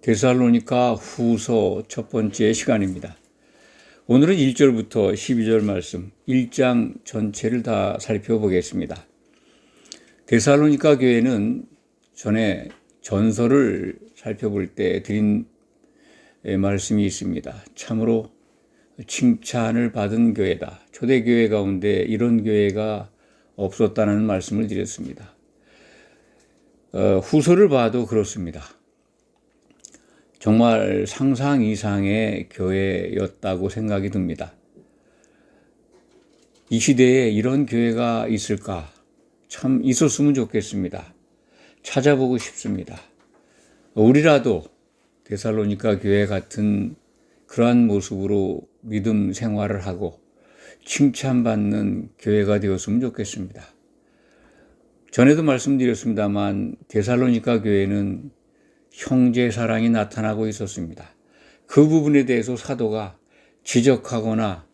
데살로니가 후서 첫 번째 시간입니다. 오늘은 1절부터 12절 말씀, 1장 전체를 다 살펴보겠습니다. 데살로니가 교회는 전에 전설을 살펴볼 때 드린 말씀이 있습니다. 참으로 칭찬을 받은 교회다. 초대교회 가운데 이런 교회가 없었다는 말씀을 드렸습니다. 후서를 봐도 그렇습니다. 정말 상상 이상의 교회였다고 생각이 듭니다. 이 시대에 이런 교회가 있을까? 참 있었으면 좋겠습니다. 찾아보고 싶습니다. 우리라도 데살로니가 교회 같은 그러한 모습으로 믿음 생활을 하고 칭찬받는 교회가 되었으면 좋겠습니다. 전에도 말씀드렸습니다만 데살로니가 교회는 형제 사랑이 나타나고 있었습니다. 그 부분에 대해서 사도가 지적하거나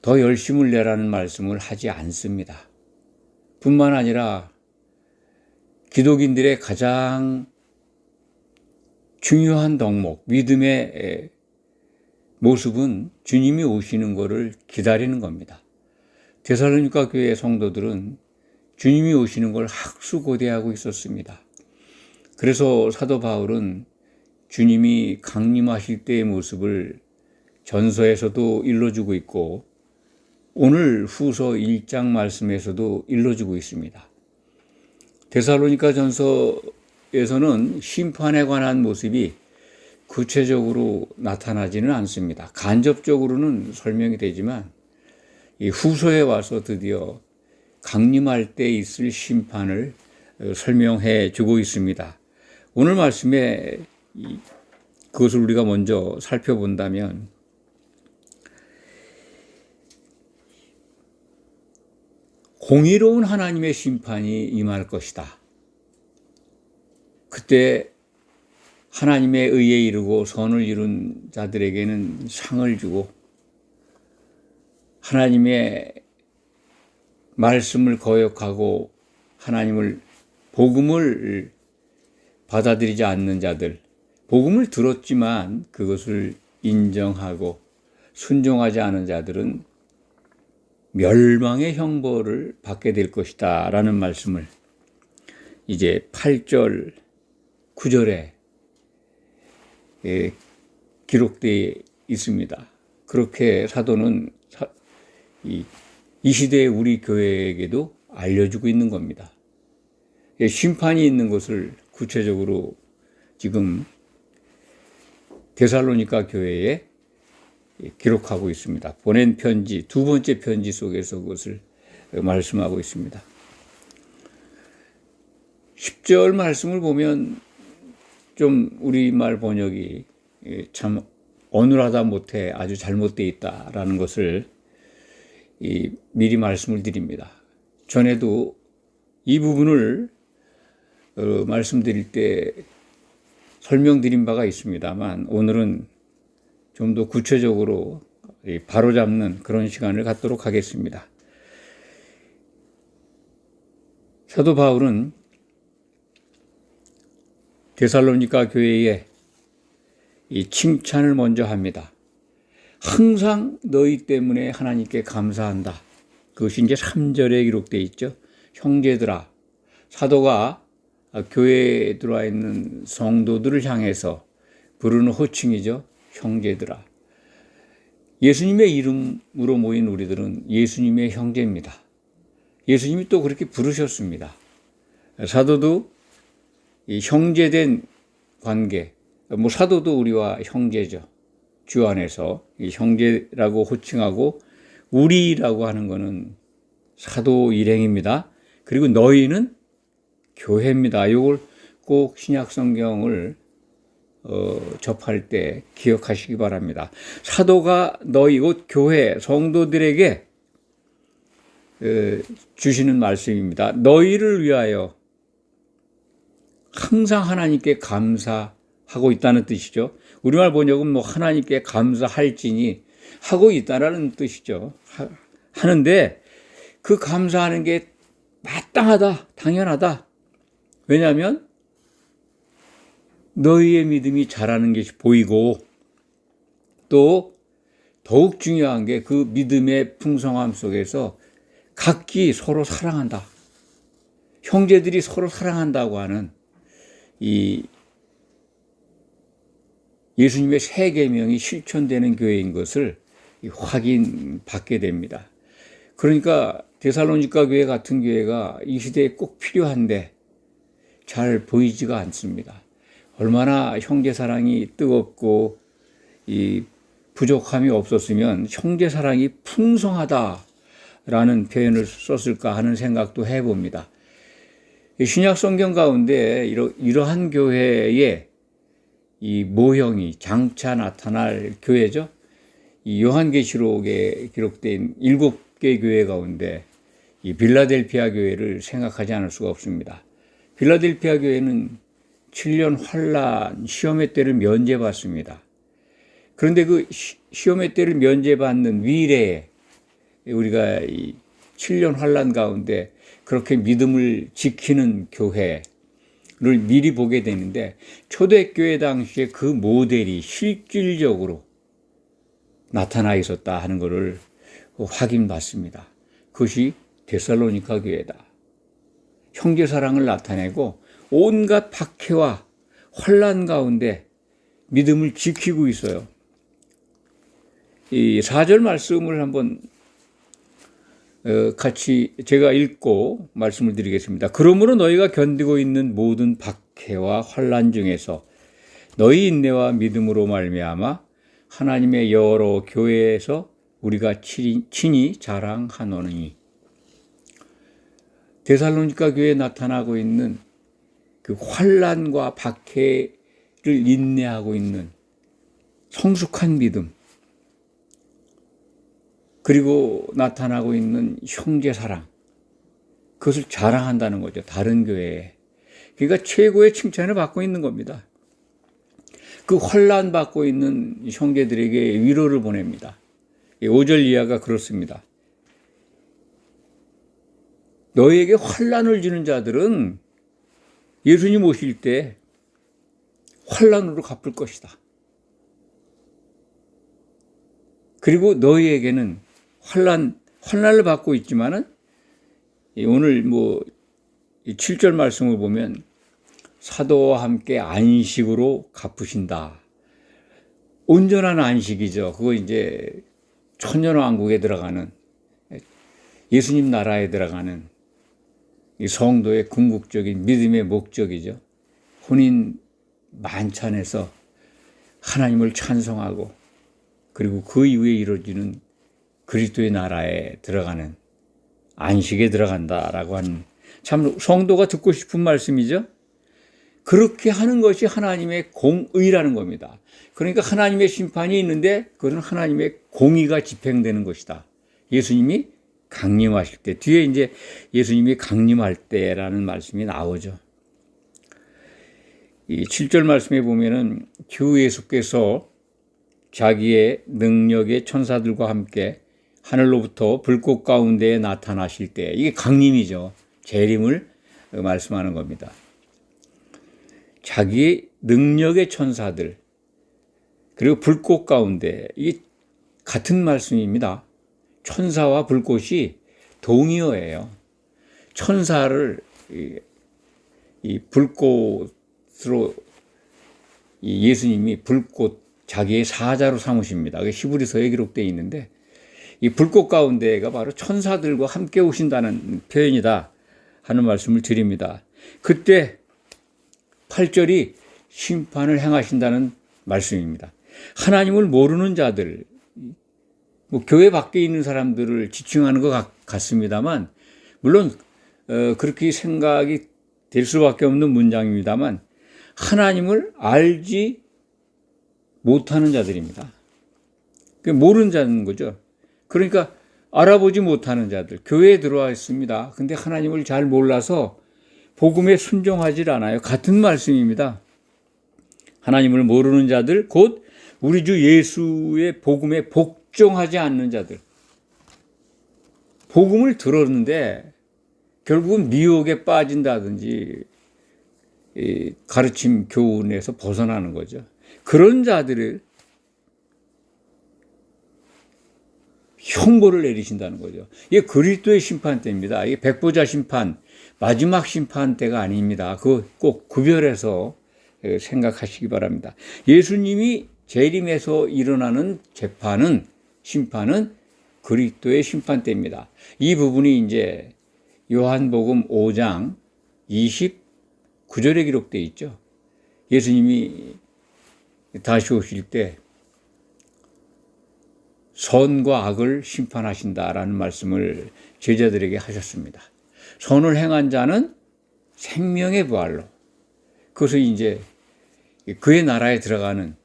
더 열심을 내라는 말씀을 하지 않습니다. 뿐만 아니라 기독인들의 가장 중요한 덕목, 믿음의 모습은 주님이 오시는 것을 기다리는 겁니다. 데살로니가 교회 성도들은 주님이 오시는 걸 학수고대하고 있었습니다. 그래서 사도 바울은 주님이 강림하실 때의 모습을 전서에서도 일러주고 있고 오늘 후서 1장 말씀에서도 일러주고 있습니다. 데살로니가 전서에서는 심판에 관한 모습이 구체적으로 나타나지는 않습니다. 간접적으로는 설명이 되지만 이 후서에 와서 드디어 강림할 때 있을 심판을 설명해 주고 있습니다. 오늘 말씀에 그것을 우리가 먼저 살펴본다면 공의로운 하나님의 심판이 임할 것이다. 그때 하나님의 의에 이르고 선을 이룬 자들에게는 상을 주고 하나님의 말씀을 거역하고 하나님을 복음을 받아들이지 않는 자들, 복음을 들었지만 그것을 인정하고 순종하지 않은 자들은 멸망의 형벌을 받게 될 것이다 라는 말씀을 이제 8절, 9절에 기록되어 있습니다. 그렇게 사도는 이 시대의 우리 교회에게도 알려주고 있는 겁니다. 심판이 있는 것을 구체적으로 지금 데살로니가 교회에 기록하고 있습니다. 보낸 편지, 두 번째 편지 속에서 그것을 말씀하고 있습니다. 10절 말씀을 보면 좀 우리말 번역이 참 어눌하다 못해 아주 잘못되어 있다라는 것을 미리 말씀을 드립니다. 전에도 이 부분을 말씀드릴 때 설명드린 바가 있습니다만 오늘은 좀 더 구체적으로 바로잡는 그런 시간을 갖도록 하겠습니다. 사도 바울은 데살로니가 교회에 이 칭찬을 먼저 합니다. 항상 너희 때문에 하나님께 감사한다. 그것이 이제 3절에 기록되어 있죠. 형제들아, 사도가 교회에 들어와 있는 성도들을 향해서 부르는 호칭이죠. 형제들아. 예수님의 이름으로 모인 우리들은 예수님의 형제입니다. 예수님이 또 그렇게 부르셨습니다. 사도도 이 형제된 관계, 사도도 우리와 형제죠. 주 안에서 이 형제라고 호칭하고 우리라고 하는 것은 사도 일행입니다. 그리고 너희는 교회입니다. 이걸 꼭 신약 성경을 접할 때 기억하시기 바랍니다. 사도가 너희 곧 교회 성도들에게 주시는 말씀입니다. 너희를 위하여 항상 하나님께 감사하고 있다는 뜻이죠. 우리말 번역은 하나님께 감사할지니 하고 있다라는 뜻이죠. 하는데 그 감사하는 게 마땅하다, 당연하다. 왜냐하면 너희의 믿음이 자라는 것이 보이고, 또 더욱 중요한 게 그 믿음의 풍성함 속에서 각기 서로 사랑한다. 형제들이 서로 사랑한다고 하는 이 예수님의 세 계명이 실천되는 교회인 것을 확인받게 됩니다. 그러니까 데살로니가 교회 같은 교회가 이 시대에 꼭 필요한데 잘 보이지가 않습니다. 얼마나 형제 사랑이 뜨겁고 이 부족함이 없었으면 형제 사랑이 풍성하다라는 표현을 썼을까 하는 생각도 해봅니다. 신약 성경 가운데 이러한 교회의 이 모형이 장차 나타날 교회죠. 이 요한계시록에 기록된 7개 교회 가운데 이 빌라델피아 교회를 생각하지 않을 수가 없습니다. 빌라델피아 교회는 7년 환란 시험의 때를 면제받습니다. 그런데 그 시험의 때를 면제받는 위례에 우리가 이 7년 환란 가운데 그렇게 믿음을 지키는 교회를 미리 보게 되는데, 초대교회 당시에 그 모델이 실질적으로 나타나 있었다 하는 것을 확인받습니다. 그것이 데살로니가 교회다. 형제 사랑을 나타내고 온갖 박해와 환란 가운데 믿음을 지키고 있어요. 이 4절 말씀을 한번 같이 제가 읽고 말씀을 드리겠습니다. 그러므로 너희가 견디고 있는 모든 박해와 환난 중에서 너희 인내와 믿음으로 말미암아 하나님의 여러 교회에서 우리가 친히 자랑하노니. 데살로니가 교회에 나타나고 있는 그 환난과 박해를 인내하고 있는 성숙한 믿음, 그리고 나타나고 있는 형제 사랑, 그것을 자랑한다는 거죠. 다른 교회에. 그러니까 최고의 칭찬을 받고 있는 겁니다. 그 환난 받고 있는 형제들에게 위로를 보냅니다. 5절 이하가 그렇습니다. 너희에게 환난을 주는 자들은 예수님 오실 때 환난으로 갚을 것이다. 그리고 너희에게는 환난을 받고 있지만은 오늘 7절 말씀을 보면 사도와 함께 안식으로 갚으신다. 온전한 안식이죠. 그거 이제 천년왕국에 들어가는, 예수님 나라에 들어가는 이 성도의 궁극적인 믿음의 목적이죠. 혼인 만찬에서 하나님을 찬송하고 그리고 그 이후에 이루어지는 그리스도의 나라에 들어가는, 안식에 들어간다라고 하는, 참 성도가 듣고 싶은 말씀이죠. 그렇게 하는 것이 하나님의 공의라는 겁니다. 그러니까 하나님의 심판이 있는데 그것은 하나님의 공의가 집행되는 것이다. 예수님이 강림하실 때, 뒤에 이제 예수님이 강림할 때라는 말씀이 나오죠. 이 7절 말씀에 보면은 주 예수께서 자기의 능력의 천사들과 함께 하늘로부터 불꽃 가운데에 나타나실 때, 이게 강림이죠. 재림을 말씀하는 겁니다. 자기의 능력의 천사들, 그리고 불꽃 가운데, 이게 같은 말씀입니다. 천사와 불꽃이 동의어예요. 천사를 이 불꽃으로 예수님이 불꽃, 자기의 사자로 삼으십니다. 히브리서에 기록되어 있는데, 이 불꽃 가운데가 바로 천사들과 함께 오신다는 표현이다 하는 말씀을 드립니다. 그때 8절이 심판을 행하신다는 말씀입니다. 하나님을 모르는 자들, 교회 밖에 있는 사람들을 지칭하는 것 같습니다만, 물론 그렇게 생각이 될 수밖에 없는 문장입니다만, 하나님을 알지 못하는 자들입니다. 모르는 자는 거죠. 그러니까 알아보지 못하는 자들, 교회에 들어와 있습니다. 근데 하나님을 잘 몰라서 복음에 순종하지 않아요. 같은 말씀입니다. 하나님을 모르는 자들, 곧 우리 주 예수의 복음에 복종하지 않는 자들. 복음을 들었는데 결국은 미혹에 빠진다든지 가르침 교훈에서 벗어나는 거죠. 그런 자들을 형벌을 내리신다는 거죠. 이게 그리스도의 심판 때입니다. 이게 백보자 심판, 마지막 심판 때가 아닙니다. 그거 꼭 구별해서 생각하시기 바랍니다. 예수님이 재림에서 일어나는 재판은, 심판은 그리스도의 심판 때입니다. 이 부분이 이제 요한복음 5장 29절에 기록되어 있죠. 예수님이 다시 오실 때 선과 악을 심판하신다라는 말씀을 제자들에게 하셨습니다. 선을 행한 자는 생명의 부활로, 그것을 이제 그의 나라에 들어가는,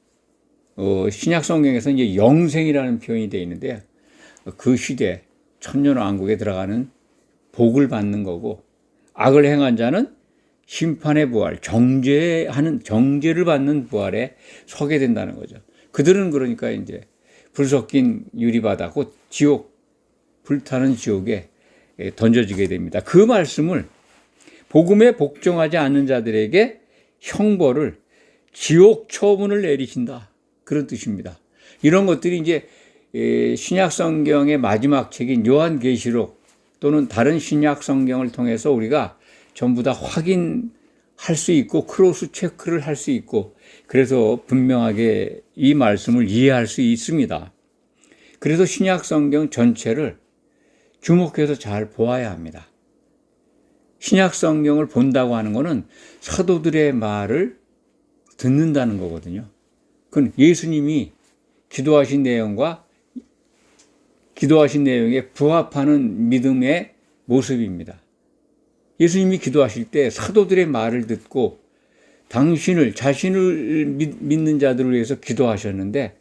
신약 성경에서 이제 영생이라는 표현이 되어 있는데, 그 시대 천년왕국에 들어가는 복을 받는 거고, 악을 행한 자는 심판의 부활, 정죄를 받는 부활에 서게 된다는 거죠. 그들은 그러니까 이제 불 섞인 유리바다, 곧 지옥, 불타는 지옥에 던져지게 됩니다. 그 말씀을 복음에 복종하지 않는 자들에게 형벌을, 지옥 처분을 내리신다, 그런 뜻입니다. 이런 것들이 이제 신약 성경의 마지막 책인 요한계시록 또는 다른 신약 성경을 통해서 우리가 전부 다 확인할 수 있고 크로스 체크를 할 수 있고, 그래서 분명하게 이 말씀을 이해할 수 있습니다. 그래서 신약 성경 전체를 주목해서 잘 보아야 합니다. 신약 성경을 본다고 하는 것은 사도들의 말을 듣는다는 거거든요. 그건 예수님이 기도하신 내용에 부합하는 믿음의 모습입니다. 예수님이 기도하실 때 사도들의 말을 듣고 자신을 믿는 자들을 위해서 기도하셨는데,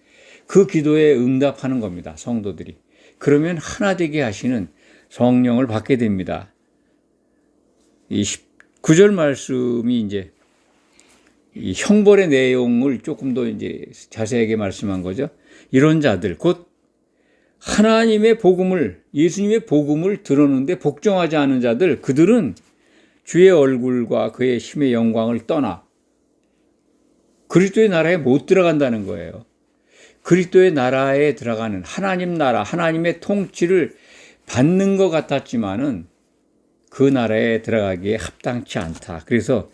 그 기도에 응답하는 겁니다, 성도들이. 그러면 하나 되게 하시는 성령을 받게 됩니다. 이 9절 말씀이 이제 이 형벌의 내용을 조금 더 이제 자세하게 말씀한 거죠. 이런 자들, 곧 하나님의 복음을, 예수님의 복음을 들었는데 복종하지 않은 자들, 그들은 주의 얼굴과 그의 힘의 영광을 떠나 그리스도의 나라에 못 들어간다는 거예요. 그리스도의 나라에 들어가는 하나님 나라, 하나님의 통치를 받는 것 같았지만은 그 나라에 들어가기에 합당치 않다. 그래서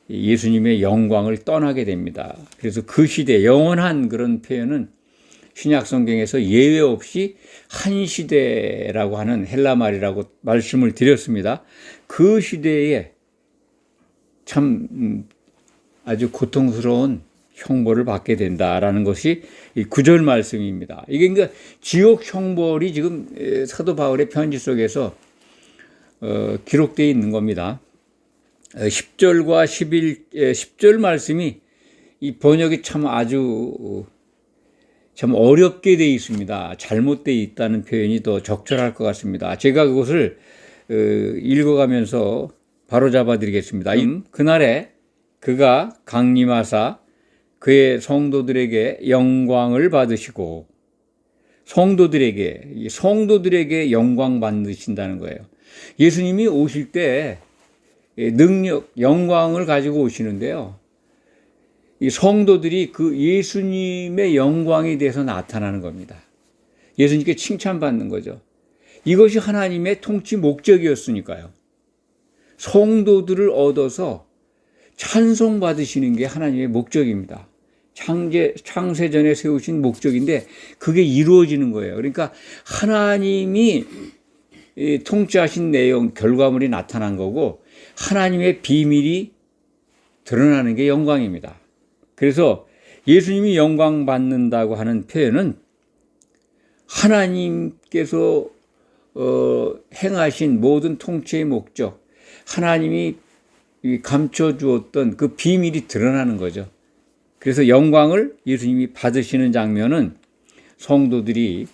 예수님의 영광을 떠나게 됩니다. 그래서 그 시대, 영원한 그런 표현은 신약 성경에서 예외 없이 한 시대라고 하는 헬라 말이라고 말씀을 드렸습니다. 그 시대에 참 아주 고통스러운 형벌을 받게 된다라는 것이 이 9절 말씀입니다. 이게 그러니까 지옥 형벌이 지금 사도 바울의 편지 속에서 기록되어 있는 겁니다. 10절과 10절 말씀이 이 번역이 참 어렵게 되어 있습니다. 잘못되어 있다는 표현이 더 적절할 것 같습니다. 제가 그것을 읽어가면서 바로잡아 드리겠습니다. 그날에 그가 강림하사 그의 성도들에게 영광을 받으시고, 성도들에게 영광 받으신다는 거예요. 예수님이 오실 때 능력, 영광을 가지고 오시는데요. 이 성도들이 그 예수님의 영광에 대해서 나타나는 겁니다. 예수님께 칭찬받는 거죠. 이것이 하나님의 통치 목적이었으니까요. 성도들을 얻어서 찬송받으시는 게 하나님의 목적입니다. 창세전에 세우신 목적인데 그게 이루어지는 거예요. 그러니까 하나님이 통치하신 내용, 결과물이 나타난 거고, 하나님의 비밀이 드러나는 게 영광입니다. 그래서 예수님이 영광 받는다고 하는 표현은 하나님께서 행하신 모든 통치의 목적, 하나님이 감춰주었던 그 비밀이 드러나는 거죠. 그래서 영광을 예수님이 받으시는 장면은 성도들이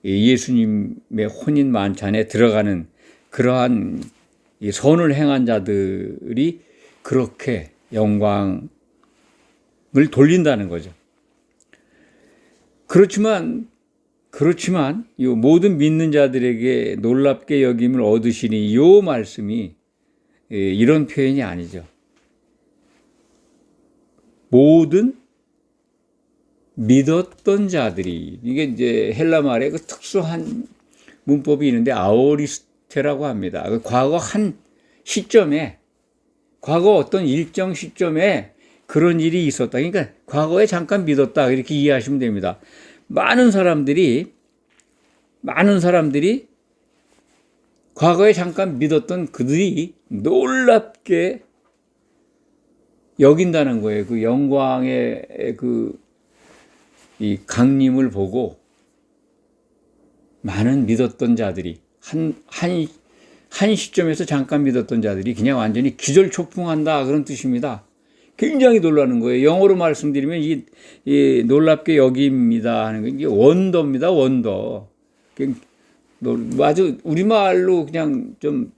예수님의 혼인 만찬에 들어가는 그러한 선을 행한 자들이 그렇게 영광을 돌린다는 거죠. 그렇지만 이 모든 믿는 자들에게 놀랍게 여김을 얻으시니 이 말씀이 이런 표현이 아니죠. 모든 믿었던 자들이, 이게 이제 헬라 말에 그 특수한 문법이 있는데 아오리스테라고 합니다. 과거 한 시점에, 과거 어떤 일정 시점에 그런 일이 있었다. 그러니까 과거에 잠깐 믿었다. 이렇게 이해하시면 됩니다. 많은 사람들이 과거에 잠깐 믿었던 그들이 놀랍게 여긴다는 거예요. 그 영광의 이 강림을 보고 많은 믿었던 자들이 한 시점에서 잠깐 믿었던 자들이 그냥 완전히 기절초풍한다 그런 뜻입니다. 굉장히 놀라는 거예요. 영어로 말씀드리면 이 놀랍게 여깁니다 하는 거 이게 원더입니다. 원더. 아주 우리말로 그냥 좀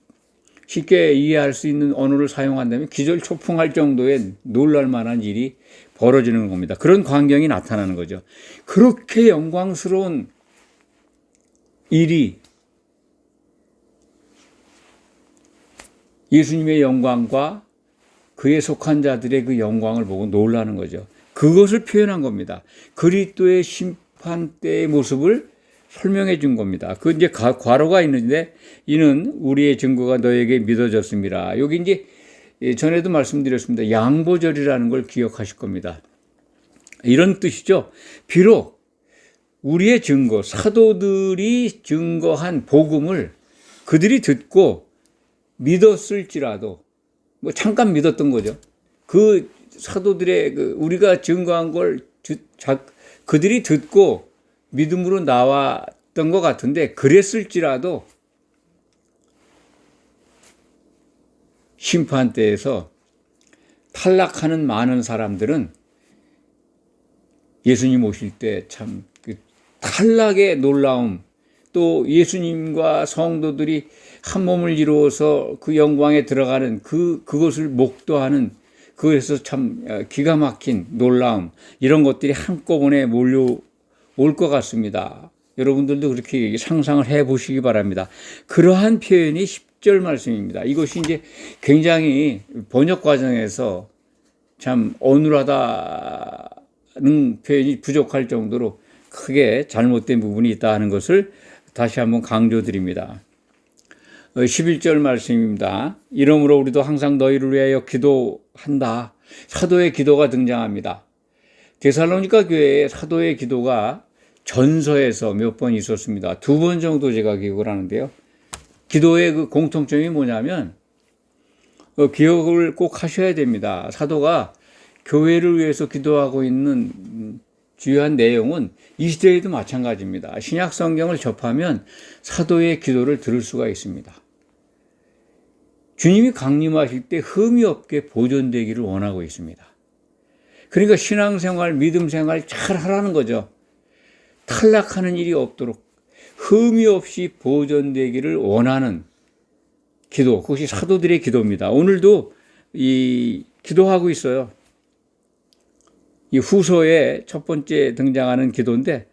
쉽게 이해할 수 있는 언어를 사용한다면 기절초풍할 정도의 놀랄 만한 일이 벌어지는 겁니다. 그런 광경이 나타나는 거죠. 그렇게 영광스러운 일이 예수님의 영광과 그에 속한 자들의 그 영광을 보고 놀라는 거죠. 그것을 표현한 겁니다. 그리스도의 심판 때의 모습을 설명해 준 겁니다. 그 이제 괄호가 있는데 이는 우리의 증거가 너에게 믿어졌습니다. 여기 이제 전에도 말씀드렸습니다. 양보절이라는 걸 기억하실 겁니다. 이런 뜻이죠. 비록 우리의 증거, 사도들이 증거한 복음을 그들이 듣고 믿었을지라도 뭐 잠깐 믿었던 거죠. 그 사도들의 우리가 증거한 걸 그들이 듣고 믿음으로 나왔던 것 같은데 그랬을지라도 심판 때에서 탈락하는 많은 사람들은 예수님 오실 때 참 탈락의 놀라움, 또 예수님과 성도들이 한 몸을 이루어서 그 영광에 들어가는 그것을 목도하는 그것에서 참 기가 막힌 놀라움, 이런 것들이 한꺼번에 몰려올 것 같습니다. 여러분들도 그렇게 상상을 해 보시기 바랍니다. 그러한 표현이 10절 말씀입니다. 이것이 이제 굉장히 번역 과정에서 참 어눌하다는 표현이 부족할 정도로 크게 잘못된 부분이 있다 하는 것을 다시 한번 강조드립니다. 11절 말씀입니다. 이러므로 우리도 항상 너희를 위하여 기도한다. 사도의 기도가 등장합니다. 데살로니가 교회에 사도의 기도가 전서에서 몇 번 있었습니다. 2번 정도 제가 기억을 하는데요. 기도의 그 공통점이 뭐냐면 기억을 꼭 하셔야 됩니다. 사도가 교회를 위해서 기도하고 있는 주요한 내용은 이 시대에도 마찬가지입니다. 신약 성경을 접하면 사도의 기도를 들을 수가 있습니다. 주님이 강림하실 때 흠이 없게 보존되기를 원하고 있습니다. 그러니까 신앙생활, 믿음생활 잘 하라는 거죠. 탈락하는 일이 없도록 흠이 없이 보존되기를 원하는 기도, 그것이 사도들의 기도입니다. 오늘도 기도하고 있어요. 이 후서에 첫 번째 등장하는 기도인데,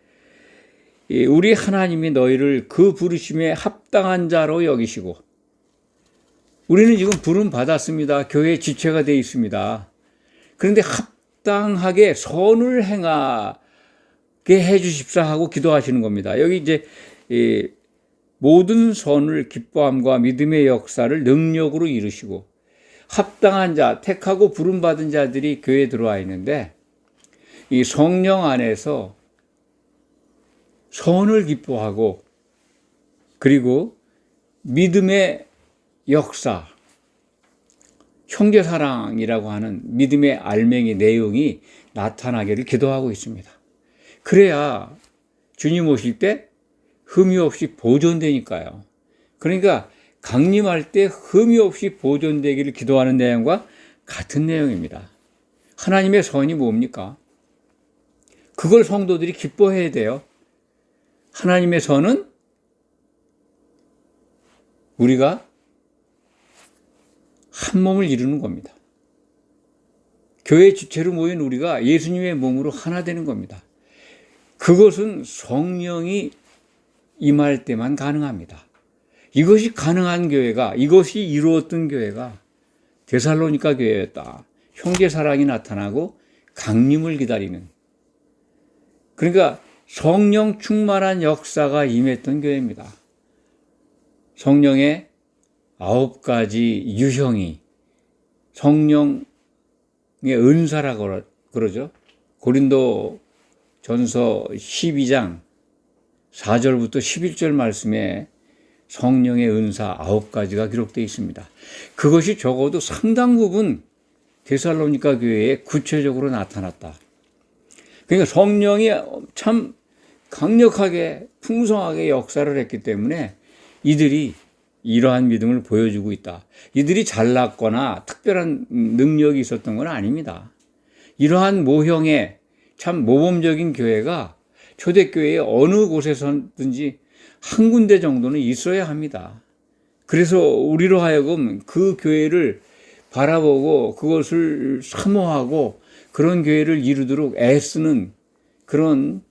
우리 하나님이 너희를 그 부르심에 합당한 자로 여기시고, 우리는 지금 부름 받았습니다. 교회 지체가 되어 있습니다. 그런데 합당하게 선을 행하게 해 주십사 하고 기도하시는 겁니다. 여기 이제 모든 선을 기뻐함과 믿음의 역사를 능력으로 이루시고, 합당한 자, 택하고 부름 받은 자들이 교회에 들어와 있는데, 이 성령 안에서 선을 기뻐하고 그리고 믿음의 역사, 형제사랑이라고 하는 믿음의 알맹이 내용이 나타나기를 기도하고 있습니다. 그래야 주님 오실 때 흠이 없이 보존되니까요. 그러니까 강림할 때 흠이 없이 보존되기를 기도하는 내용과 같은 내용입니다. 하나님의 선이 뭡니까? 그걸 성도들이 기뻐해야 돼요. 하나님의 선은 우리가 한 몸을 이루는 겁니다. 교회 지체로 모인 우리가 예수님의 몸으로 하나 되는 겁니다. 그것은 성령이 임할 때만 가능합니다. 이것이 가능한 교회가, 이것이 이루었던 교회가 데살로니가 교회였다. 형제사랑이 나타나고 강림을 기다리는, 그러니까 성령 충만한 역사가 임했던 교회입니다. 성령의 9가지 유형이 성령의 은사라고 그러죠. 고린도 전서 12장 4절부터 11절 말씀에 성령의 은사 9가지가 기록되어 있습니다. 그것이 적어도 상당 부분 데살로니가 교회에 구체적으로 나타났다. 그러니까 성령이 참 강력하게 풍성하게 역사를 했기 때문에 이들이 이러한 믿음을 보여주고 있다. 이들이 잘났거나 특별한 능력이 있었던 건 아닙니다. 이러한 모형의 참 모범적인 교회가 초대교회의 어느 곳에서든지 한 군데 정도는 있어야 합니다. 그래서 우리로 하여금 그 교회를 바라보고 그것을 사모하고 그런 교회를 이루도록 애쓰는 그런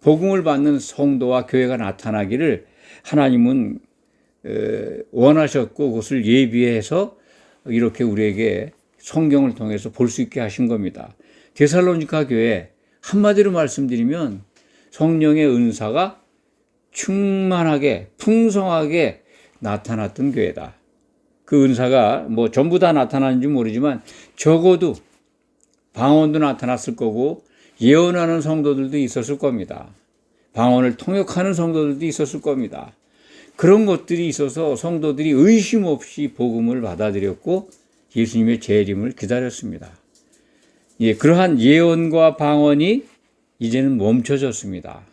복음을 받는 성도와 교회가 나타나기를 하나님은 원하셨고 그것을 예비해서 이렇게 우리에게 성경을 통해서 볼 수 있게 하신 겁니다. 데살로니가 교회 한마디로 말씀드리면 성령의 은사가 충만하게 풍성하게 나타났던 교회다. 그 은사가 뭐 전부 다 나타나는지 모르지만 적어도 방언도 나타났을 거고 예언하는 성도들도 있었을 겁니다. 방언을 통역하는 성도들도 있었을 겁니다. 그런 것들이 있어서 성도들이 의심 없이 복음을 받아들였고 예수님의 재림을 기다렸습니다. 예, 그러한 예언과 방언이 이제는 멈춰졌습니다.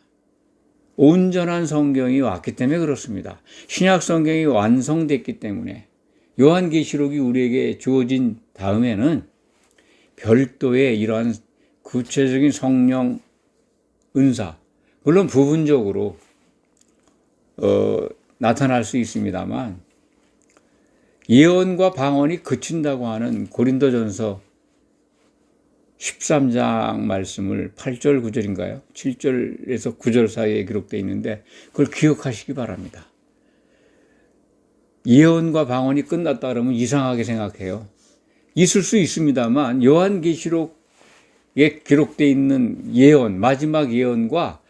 온전한 성경이 왔기 때문에 그렇습니다. 신약 성경이 완성됐기 때문에 요한계시록이 우리에게 주어진 다음에는 별도의 이러한 구체적인 성령 은사, 물론 부분적으로 나타날 수 있습니다만 예언과 방언이 그친다고 하는 고린도전서 13장 말씀을 8절 9절인가요? 7절에서 9절 사이에 기록되어 있는데 그걸 기억하시기 바랍니다. 예언과 방언이 끝났다 그러면 이상하게 생각해요. 있을 수 있습니다만 요한계시록에 기록되어 있는 예언, 마지막 예언과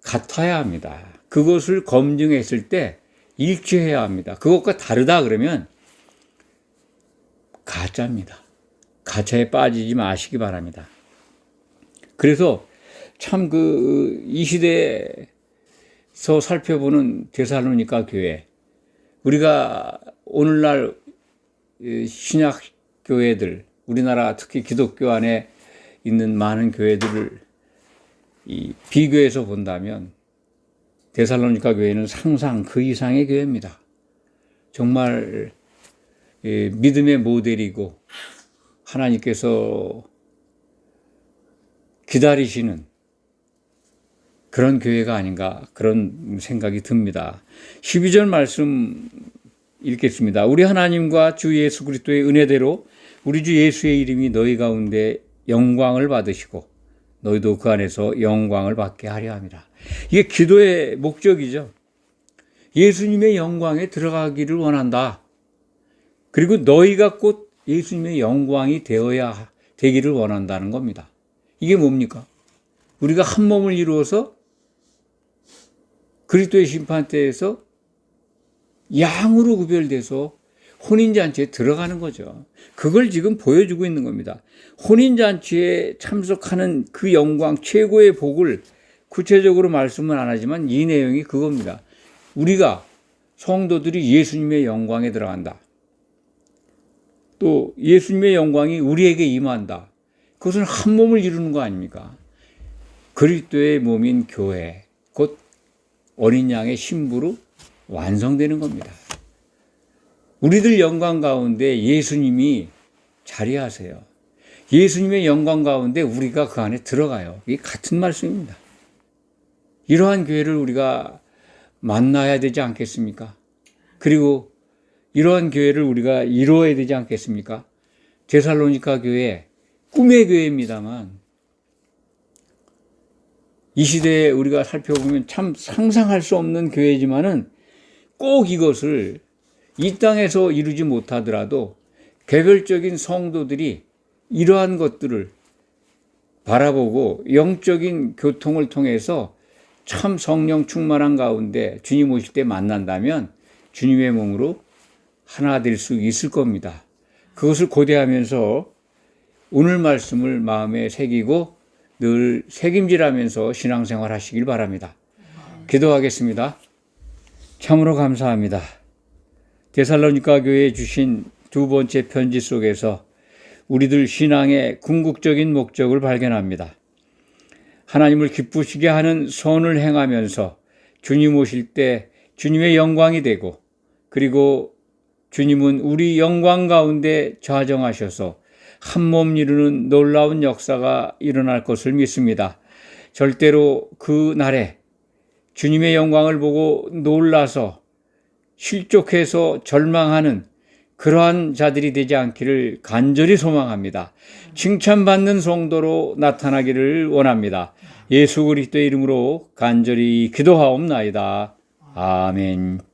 같아야 합니다. 그것을 검증했을 때 일치해야 합니다. 그것과 다르다 그러면 가짜입니다. 가짜에 빠지지 마시기 바랍니다. 그래서 참 이 시대에서 살펴보는 데살로니가 교회, 우리가 오늘날 신약 교회들, 우리나라 특히 기독교 안에 있는 많은 교회들을 비교해서 본다면 데살로니가 교회는 상상 그 이상의 교회입니다. 정말 믿음의 모델이고 하나님께서 기다리시는 그런 교회가 아닌가 그런 생각이 듭니다. 12절 말씀 읽겠습니다. 우리 하나님과 주 예수 그리스도의 은혜대로 우리 주 예수의 이름이 너희 가운데 영광을 받으시고 너희도 그 안에서 영광을 받게 하려 함이라. 이게 기도의 목적이죠. 예수님의 영광에 들어가기를 원한다. 그리고 너희가 곧 예수님의 영광이 되기를 원한다는 겁니다. 이게 뭡니까? 우리가 한 몸을 이루어서 그리스도의 심판대에서 양으로 구별돼서 혼인잔치에 들어가는 거죠. 그걸 지금 보여주고 있는 겁니다. 혼인잔치에 참석하는 그 영광, 최고의 복을 구체적으로 말씀은 안 하지만 이 내용이 그겁니다. 우리가 성도들이 예수님의 영광에 들어간다. 또 예수님의 영광이 우리에게 임한다. 그것은 한 몸을 이루는 거 아닙니까? 그리스도의 몸인 교회, 곧 어린 양의 신부로 완성되는 겁니다. 우리들 영광 가운데 예수님이 자리하세요. 예수님의 영광 가운데 우리가 그 안에 들어가요. 이게 같은 말씀입니다. 이러한 교회를 우리가 만나야 되지 않겠습니까? 그리고 이러한 교회를 우리가 이루어야 되지 않겠습니까? 데살로니가 교회, 꿈의 교회입니다만 이 시대에 우리가 살펴보면 참 상상할 수 없는 교회지만은 꼭 이것을 이 땅에서 이루지 못하더라도 개별적인 성도들이 이러한 것들을 바라보고 영적인 교통을 통해서 참 성령 충만한 가운데 주님 오실 때 만난다면 주님의 몸으로 하나 될 수 있을 겁니다. 그것을 고대하면서 오늘 말씀을 마음에 새기고 늘 새김질하면서 신앙생활 하시길 바랍니다. 기도하겠습니다. 참으로 감사합니다. 데살로니가 교회에 주신 두 번째 편지 속에서 우리들 신앙의 궁극적인 목적을 발견합니다. 하나님을 기쁘시게 하는 선을 행하면서 주님 오실 때 주님의 영광이 되고, 그리고 주님은 우리 영광 가운데 좌정하셔서 한 몸 이루는 놀라운 역사가 일어날 것을 믿습니다. 절대로 그 날에 주님의 영광을 보고 놀라서 실족해서 절망하는 그러한 자들이 되지 않기를 간절히 소망합니다. 칭찬받는 성도로 나타나기를 원합니다. 예수 그리스도의 이름으로 간절히 기도하옵나이다. 아멘.